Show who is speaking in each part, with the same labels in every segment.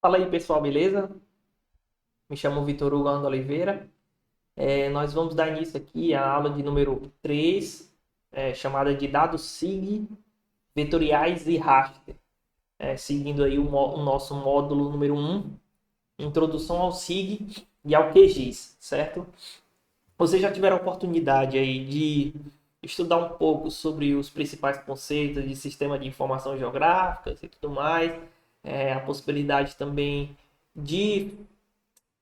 Speaker 1: Fala aí, pessoal, beleza? Me chamo Vitor Hugo Oliveira. Nós vamos dar início aqui à aula de número 3, chamada de dados SIG, vetoriais e raster. Seguindo aí o nosso módulo número 1, Introdução ao SIG e ao QGIS, certo? Vocês já tiveram a oportunidade aí de estudar um pouco sobre os principais conceitos de sistema de informação geográficas e tudo mais, a possibilidade também de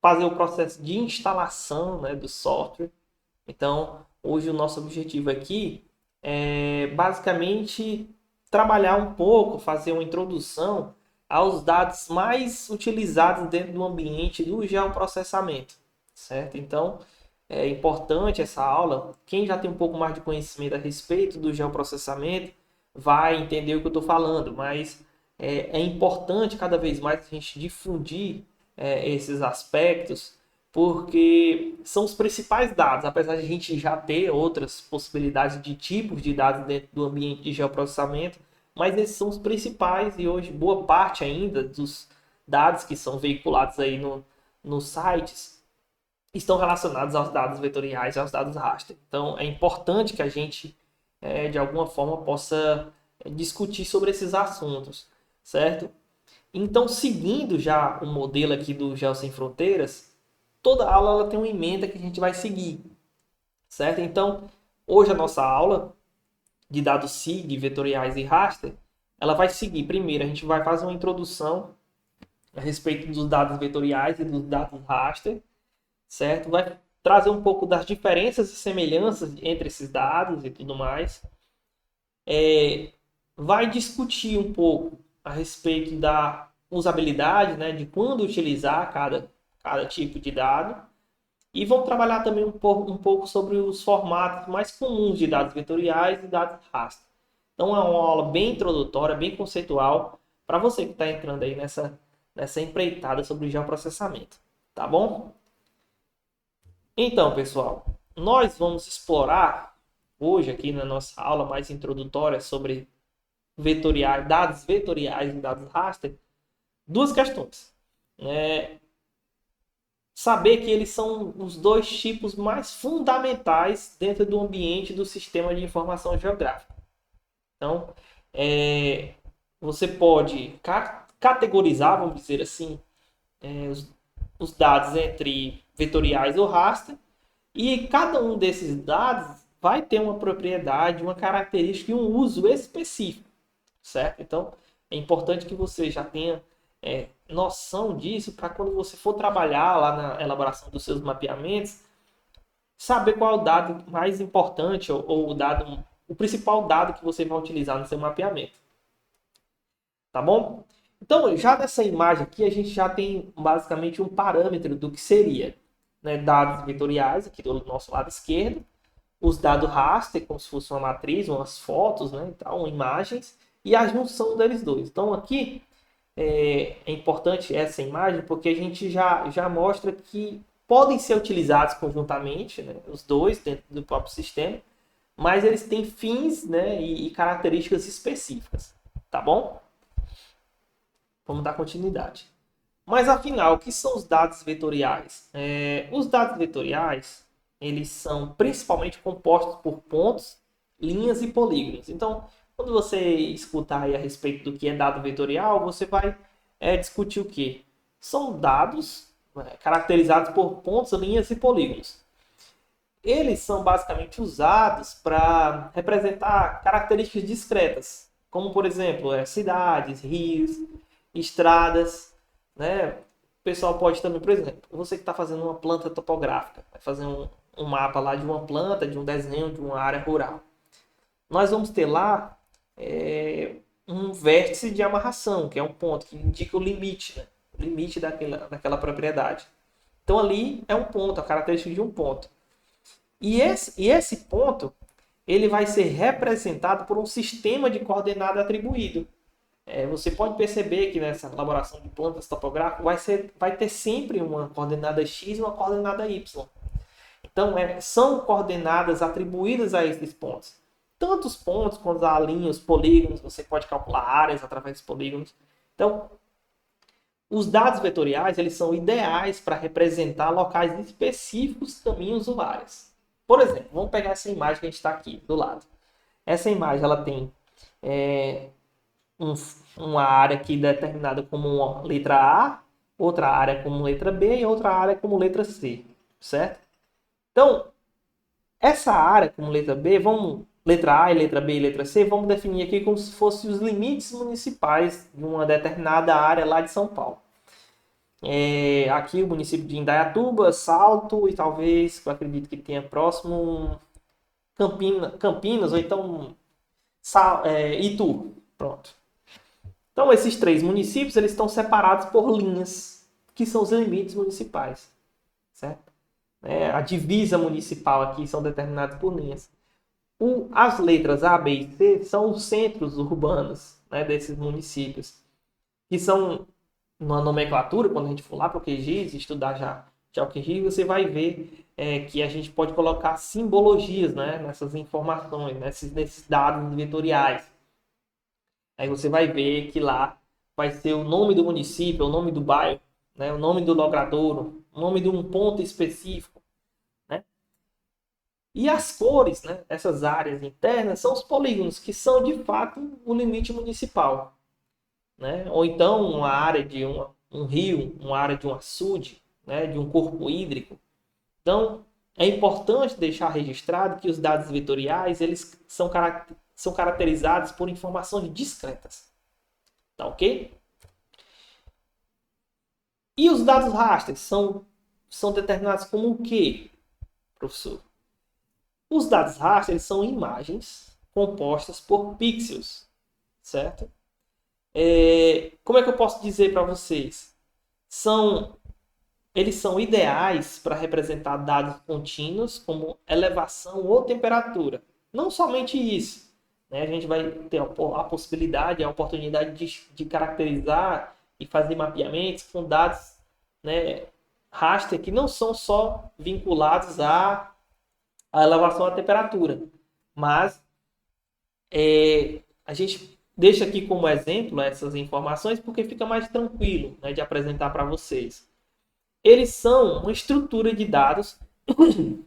Speaker 1: fazer o processo de instalação, né, do software. Então, hoje o nosso objetivo aqui é basicamente trabalhar um pouco, fazer uma introdução aos dados mais utilizados dentro do ambiente do geoprocessamento, certo? Então, é importante essa aula. Quem já tem um pouco mais de conhecimento a respeito do geoprocessamento vai entender o que eu estou falando, mas é importante cada vez mais a gente difundir esses aspectos, porque são os principais dados, apesar de a gente já ter outras possibilidades de tipos de dados dentro do ambiente de geoprocessamento, mas esses são os principais e hoje boa parte ainda dos dados que são veiculados aí nos sites estão relacionados aos dados vetoriais e aos dados raster. Então é importante que a gente, de alguma forma, possa discutir sobre esses assuntos, certo? Então, seguindo já o modelo aqui do Geo Sem Fronteiras, toda aula ela tem uma emenda que a gente vai seguir, certo? Então, hoje a nossa aula de dados SIG, vetoriais e raster, ela vai seguir. Primeiro, a gente vai fazer uma introdução a respeito dos dados vetoriais e dos dados raster, certo? Vai trazer um pouco das diferenças e semelhanças entre esses dados e tudo mais. Vai discutir um pouco a respeito da usabilidade, né, de quando utilizar cada tipo de dado. E vamos trabalhar também um pouco sobre os formatos mais comuns de dados vetoriais e dados raster. Então é uma aula bem introdutória, bem conceitual, para você que está entrando aí nessa empreitada sobre o geoprocessamento. Tá bom? Então, pessoal, nós vamos explorar hoje aqui na nossa aula mais introdutória sobre vetoriais, dados vetoriais e dados raster, duas questões. Saber que eles são os dois tipos mais fundamentais dentro do ambiente do sistema de informação geográfica. Então, é, você pode categorizar, vamos dizer assim, os dados entre vetoriais ou raster, e cada um desses dados vai ter uma propriedade, uma característica e um uso específico, certo? Então, é importante que você já tenha noção disso para quando você for trabalhar lá na elaboração dos seus mapeamentos, saber qual é o dado mais importante ou o principal dado que você vai utilizar no seu mapeamento. Tá bom? Então, já nessa imagem aqui, a gente já tem basicamente um parâmetro do que seria, né, dados vetoriais, aqui do nosso lado esquerdo, os dados raster, como se fosse uma matriz, umas fotos, né, então, imagens, e a junção deles dois. Então, aqui é importante essa imagem porque a gente já mostra que podem ser utilizados conjuntamente, né, os dois dentro do próprio sistema, mas eles têm fins, né, e características específicas. Tá bom? Vamos dar continuidade. Mas afinal, o que são os dados vetoriais? Os dados vetoriais, eles são principalmente compostos por pontos, linhas e polígonos. Então, quando você escutar aí a respeito do que é dado vetorial, você vai discutir o quê? São dados, né, caracterizados por pontos, linhas e polígonos. Eles são basicamente usados para representar características discretas, como por exemplo, cidades, rios, estradas, né? O pessoal pode também, por exemplo, você que está fazendo uma planta topográfica, vai fazer um mapa lá de uma planta, de um desenho, de uma área rural. Nós vamos ter lá um vértice de amarração, que é um ponto que indica o limite, né? O limite daquela propriedade. Então ali é um ponto, a característica de um ponto. E esse ponto ele vai ser representado por um sistema de coordenada atribuído. Você pode perceber que nessa elaboração de plantas topográficas vai ter sempre uma coordenada x e uma coordenada y. Então, são coordenadas atribuídas a esses pontos. Tanto os pontos quanto a linha, os polígonos, você pode calcular áreas através dos polígonos. Então, Os dados vetoriais, eles são ideais para representar locais específicos, caminhos ou áreas. Por exemplo, vamos pegar essa imagem que a gente está aqui do lado. Essa imagem ela tem uma área aqui determinada como uma letra A, outra área como letra B e outra área como letra C, certo? Então, essa área como letra B, letra A e letra B e letra C, vamos definir aqui como se fossem os limites municipais de uma determinada área lá de São Paulo. Aqui o município de Indaiatuba, Salto e talvez, eu acredito que tenha próximo Campinas ou então Itu. Pronto. Então esses 3 municípios eles estão separados por linhas, que são os limites municipais, certo? A divisa municipal aqui são determinadas por linhas. As letras A, B e C são os centros urbanos, né, desses municípios, que são, na nomenclatura, quando a gente for lá para o QGIS, estudar já o QGIS, você vai ver que a gente pode colocar simbologias, né, nessas informações, nesses dados vetoriais. Aí você vai ver que lá vai ser o nome do município, o nome do bairro, né, o nome do logradouro, o nome de um ponto específico. E as cores, né, essas áreas internas, são os polígonos, que são de fato o limite municipal. Né? Ou então uma área de um rio, uma área de um açude, né, de um corpo hídrico. Então, é importante deixar registrado que os dados vetoriais eles são caracterizados por informações discretas. Tá ok? E os dados raster são determinados como o quê, professor? Os dados raster são imagens compostas por pixels, certo? Como é que eu posso dizer para vocês? Eles são ideais para representar dados contínuos como elevação ou temperatura. Não somente isso, né? A gente vai ter a possibilidade, a oportunidade de caracterizar e fazer mapeamentos com dados, né, raster que não são só vinculados à elevação da temperatura. Mas a gente deixa aqui como exemplo essas informações porque fica mais tranquilo, né, de apresentar para vocês. Eles são uma estrutura de dados,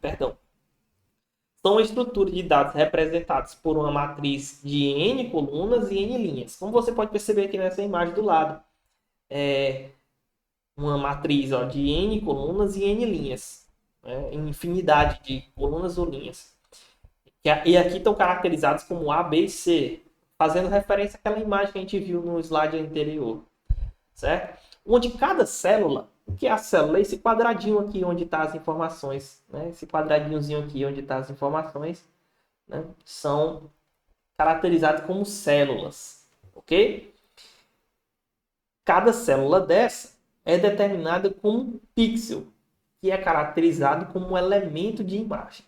Speaker 1: perdão, são uma estrutura de dados representados por uma matriz de N colunas e N linhas. Como você pode perceber aqui nessa imagem do lado. Uma matriz de N colunas e N linhas. Infinidade de colunas ou linhas. E aqui estão caracterizados como A, B e C, fazendo referência àquela imagem que a gente viu no slide anterior. Certo? Onde cada célula, o que é a célula? Esse quadradinho aqui onde estão as informações, né? Esse quadradinhozinho aqui onde estão as informações, né? São caracterizados como células, ok? Cada célula dessa é determinada como um pixel, que é caracterizado como um elemento de imagem.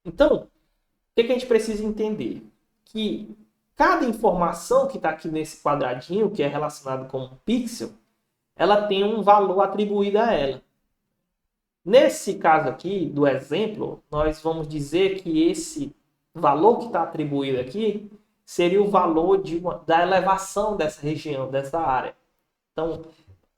Speaker 1: Então, o que a gente precisa entender? Que cada informação que está aqui nesse quadradinho, que é relacionado com um pixel, ela tem um valor atribuído a ela. Nesse caso aqui, do exemplo, nós vamos dizer que esse valor que está atribuído aqui seria o valor da elevação dessa região, dessa área. Então,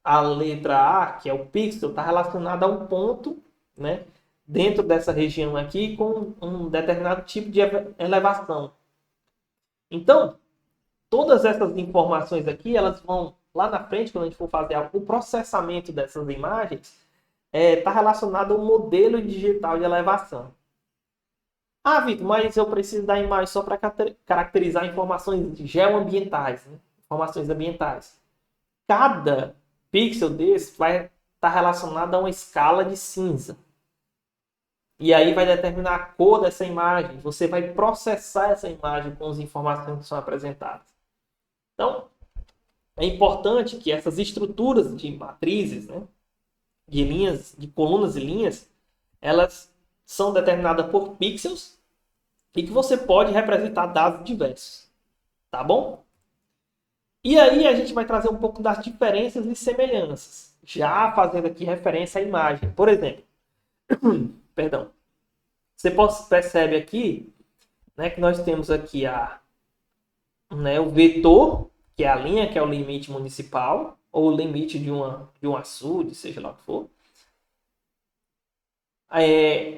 Speaker 1: a letra A, que é o pixel, está relacionada a um ponto, né, dentro dessa região aqui com um determinado tipo de elevação. Então, todas essas informações aqui, elas vão lá na frente, quando a gente for fazer o processamento dessas imagens, está relacionado ao modelo digital de elevação. Ah, Vitor, mas eu preciso da imagem só para caracterizar informações geoambientais, né? Informações ambientais. Cada pixel desse vai estar relacionado a uma escala de cinza. E aí vai determinar a cor dessa imagem. Você vai processar essa imagem com as informações que são apresentadas. Então, é importante que essas estruturas de matrizes, né, de linhas, de colunas e linhas, elas são determinadas por pixels e que você pode representar dados diversos. Tá bom? E aí a gente vai trazer um pouco das diferenças e semelhanças, já fazendo aqui referência à imagem. Por exemplo, perdão, você percebe aqui, né, que nós temos aqui o vetor, que é a linha, que é o limite municipal, ou o limite de um açude, seja lá o que for.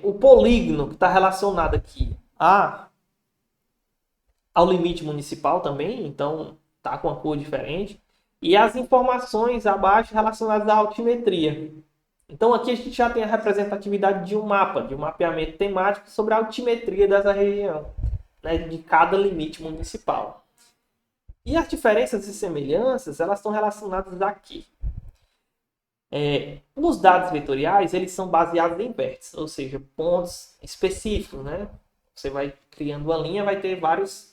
Speaker 1: O polígono que está relacionado aqui ao limite municipal também, então está com a cor diferente. E as informações abaixo relacionadas à altimetria. Então aqui a gente já tem a representatividade de um mapa, de um mapeamento temático sobre a altimetria dessa região, né, de cada limite municipal. E as diferenças e semelhanças, elas estão relacionadas aqui. Os dados vetoriais, eles são baseados em vértices, ou seja, pontos específicos, né? Você vai criando uma linha, vai ter vários,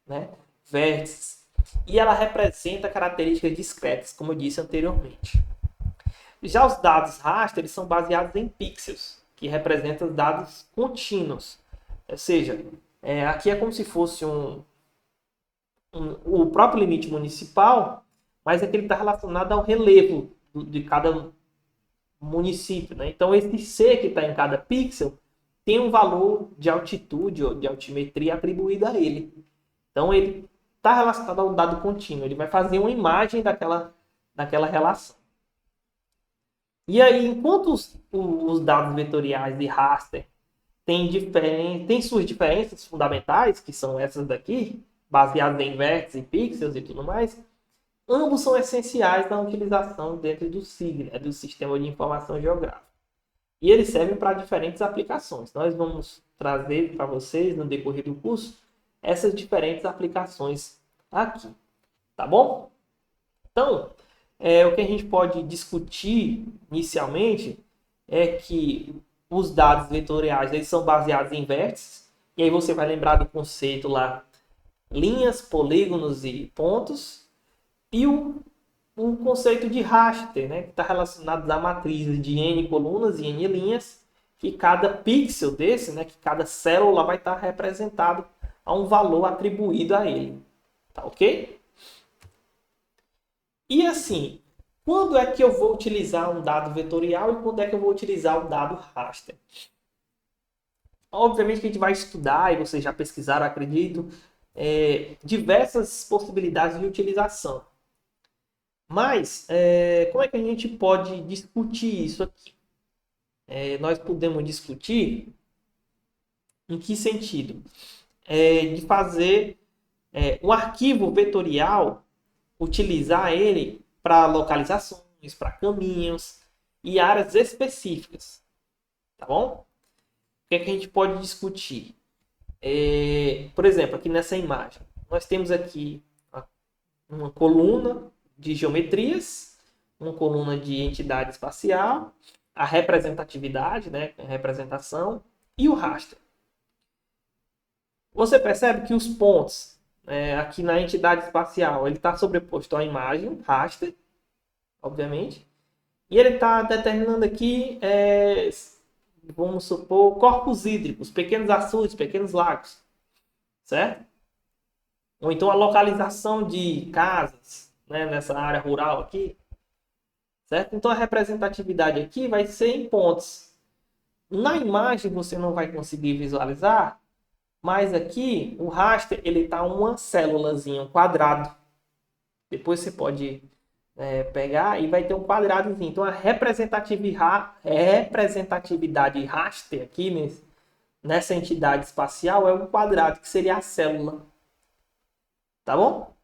Speaker 1: né, vértices. E ela representa características discretas, como eu disse anteriormente. Já os dados raster, eles são baseados em pixels, que representam dados contínuos. Ou seja, aqui é como se fosse o próprio limite municipal, mas é que ele está relacionado ao relevo de cada município, né? Então, esse C que está em cada pixel tem um valor de altitude ou de altimetria atribuído a ele. Então, ele está relacionado ao dado contínuo. Ele vai fazer uma imagem daquela relação. E aí, enquanto os dados vetoriais de raster têm suas diferenças fundamentais, que são essas daqui, baseadas em vértices e pixels e tudo mais, ambos são essenciais na utilização dentro do SIG, né, do Sistema de Informação Geográfica. E eles servem para diferentes aplicações. Nós vamos trazer para vocês, no decorrer do curso, essas diferentes aplicações aqui. Tá bom? Então, o que a gente pode discutir inicialmente é que os dados vetoriais eles são baseados em vértices. E aí você vai lembrar do conceito lá, linhas, polígonos e pontos. E o conceito de raster, né, que está relacionado à matriz de N colunas e N linhas, que cada pixel desse, né, que cada célula vai estar representado a um valor atribuído a ele. Tá ok? E assim, quando é que eu vou utilizar um dado vetorial e quando é que eu vou utilizar um dado raster? Obviamente que a gente vai estudar, e vocês já pesquisaram, acredito, diversas possibilidades de utilização. Mas, como é que a gente pode discutir isso aqui? Nós podemos discutir em que sentido? De fazer um arquivo vetorial, utilizar ele para localizações, para caminhos e áreas específicas. Tá bom? O que é que a gente pode discutir? Por exemplo, aqui nessa imagem, nós temos aqui uma coluna de geometrias, uma coluna de entidade espacial, a representatividade, né, a representação, e o raster. Você percebe que os pontos aqui na entidade espacial, ele está sobreposto à imagem, raster, obviamente, e ele está determinando aqui, vamos supor, corpos hídricos, pequenos açudes, pequenos lagos, certo? Ou então a localização de casas, né, nessa área rural aqui, certo? Então a representatividade aqui vai ser em pontos. Na imagem você não vai conseguir visualizar, mas aqui o raster ele está uma célulazinha, um quadrado. Depois você pode pegar e vai ter um quadradozinho. Então a representatividade raster aqui nessa entidade espacial é um quadrado, que seria a célula. Tá bom?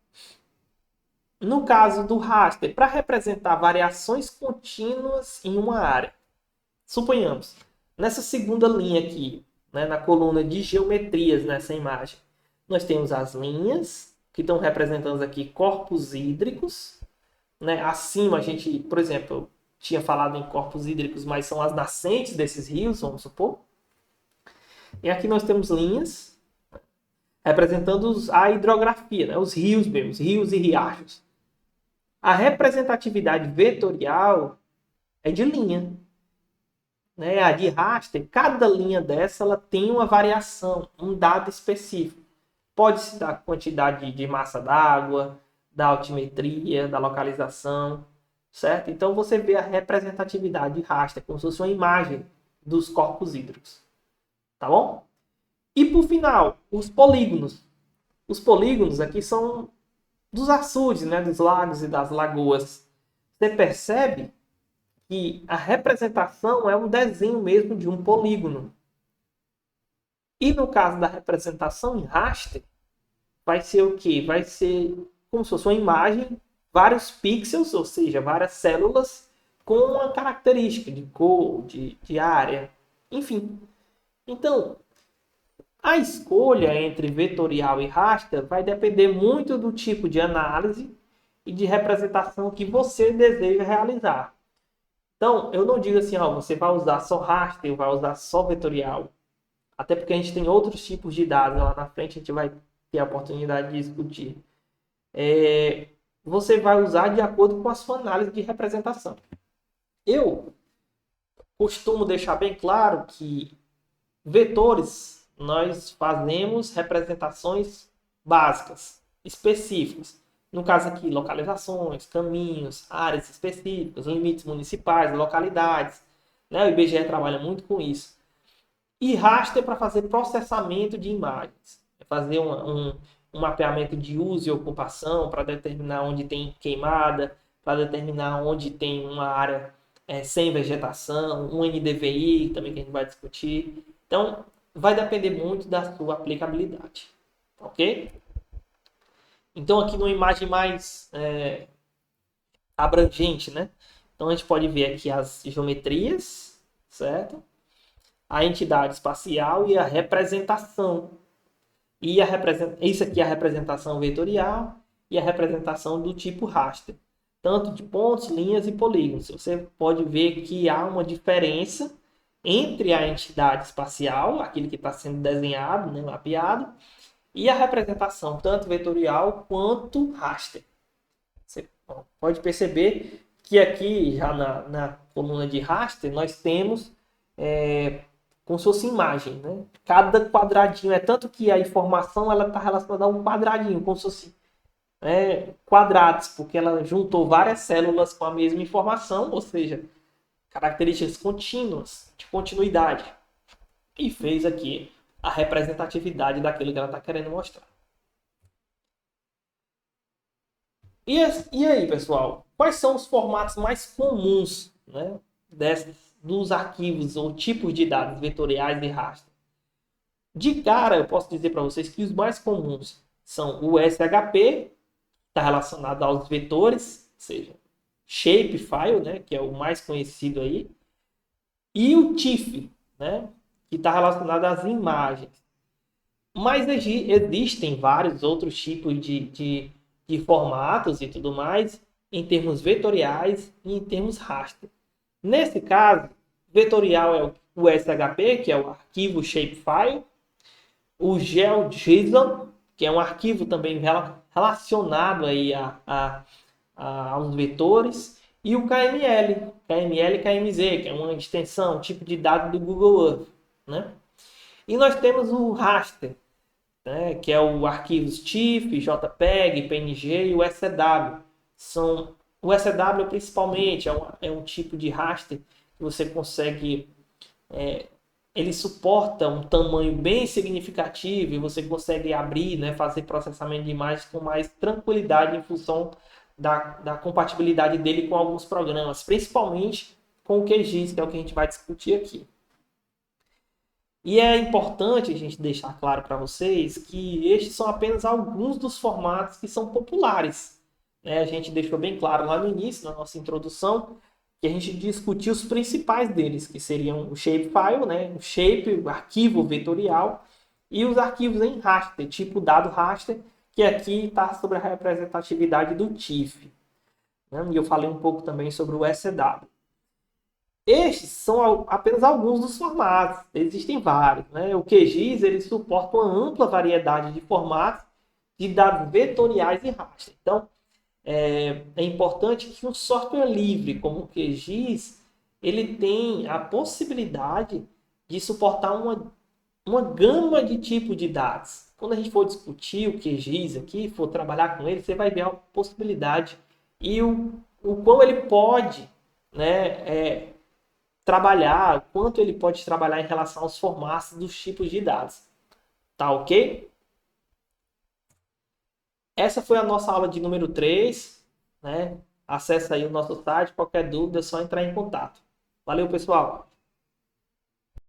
Speaker 1: No caso do raster, para representar variações contínuas em uma área, suponhamos, nessa segunda linha aqui, né, na coluna de geometrias nessa imagem, nós temos as linhas, que estão representando aqui corpos hídricos. Né? Acima a gente, por exemplo, tinha falado em corpos hídricos, mas são as nascentes desses rios, vamos supor. E aqui nós temos linhas representando a hidrografia, né? Os rios mesmo, os rios e riachos. A representatividade vetorial é de linha. Né? A de raster, cada linha dessa ela tem uma variação, um dado específico. Pode se dar quantidade de massa d'água, da altimetria, da localização, certo? Então você vê a representatividade de raster, como se fosse uma imagem dos corpos hídricos. Tá bom? E por final, os polígonos. Os polígonos aqui são dos açudes, né, dos lagos e das lagoas. você percebe que a representação é um desenho mesmo de um polígono. E no caso da representação em raster, vai ser o quê? Vai ser como se fosse uma imagem, vários pixels, ou seja, várias células com uma característica de cor, de área, enfim. Então, a escolha entre vetorial e raster vai depender muito do tipo de análise e de representação que você deseja realizar. Então, eu não digo assim, ó, você vai usar só raster, vai usar só vetorial. Até porque a gente tem outros tipos de dados lá na frente, a gente vai ter a oportunidade de discutir. Você vai usar de acordo com a sua análise de representação. Eu costumo deixar bem claro que vetores, nós fazemos representações básicas, específicas. No caso aqui, localizações, caminhos, áreas específicas, limites municipais, localidades. Né? O IBGE trabalha muito com isso. E raster para fazer processamento de imagens. Fazer um mapeamento de uso e ocupação para determinar onde tem queimada, para determinar onde tem uma área sem vegetação, um NDVI também que a gente vai discutir. Então, vai depender muito da sua aplicabilidade. Ok? Então, aqui numa imagem mais abrangente, né? Então, a gente pode ver aqui as geometrias, certo? A entidade espacial e a representação. Isso aqui é a representação vetorial e a representação do tipo raster. Tanto de pontos, linhas e polígonos. Você pode ver que há uma diferença entre a entidade espacial, aquilo que está sendo desenhado, né, mapeado, e a representação, tanto vetorial quanto raster. Você pode perceber que aqui, já na coluna de raster, nós temos como se fosse imagem. Né? Cada quadradinho, tanto que a informação está relacionada a um quadradinho, como se fosse quadrados, porque ela juntou várias células com a mesma informação, ou seja, características contínuas, de continuidade, e fez aqui a representatividade daquilo que ela está querendo mostrar. E aí, pessoal, quais são os formatos mais comuns, né, dos arquivos ou tipos de dados vetoriais e raster? De cara, eu posso dizer para vocês que os mais comuns são o SHP, está relacionado aos vetores, ou seja, shapefile, né, que é o mais conhecido aí, e o TIFF, né, que está relacionado às imagens. Mas existem vários outros tipos de formatos e tudo mais, em termos vetoriais e em termos raster. Nesse caso, vetorial é o SHP, que é o arquivo shapefile, o GeoJSON, que é um arquivo também relacionado aí aos vetores, e o KML e KMZ, que é uma extensão, tipo de dado do Google Earth. Né? E nós temos o raster, né, que é o arquivos TIFF, JPEG, PNG e o SCW. O SCW principalmente é um tipo de raster que você consegue... ele suporta um tamanho bem significativo e você consegue abrir, né, fazer processamento de imagens com mais tranquilidade em função da compatibilidade dele com alguns programas, principalmente com o QGIS, que é o que a gente vai discutir aqui. E é importante a gente deixar claro para vocês que estes são apenas alguns dos formatos que são populares. Né? A gente deixou bem claro lá no início, na nossa introdução, que a gente discutiu os principais deles, que seriam o shapefile, né? O shape, o arquivo vetorial, e os arquivos em raster, tipo dado raster, que aqui está sobre a representatividade do TIFF. Né? E eu falei um pouco também sobre o SCW. Estes são apenas alguns dos formatos, existem vários. Né? O QGIS ele suporta uma ampla variedade de formatos de dados vetoriais e raster. Então, é importante que um software livre como o QGIS ele tem a possibilidade de suportar uma gama de tipos de dados. Quando a gente for discutir o QGIS aqui, for trabalhar com ele, você vai ver a possibilidade e o quão ele pode, né, trabalhar, quanto ele pode trabalhar em relação aos formatos dos tipos de dados. Tá ok? Essa foi a nossa aula de número 3, né? Acesse aí o nosso site, qualquer dúvida é só entrar em contato. Valeu, pessoal!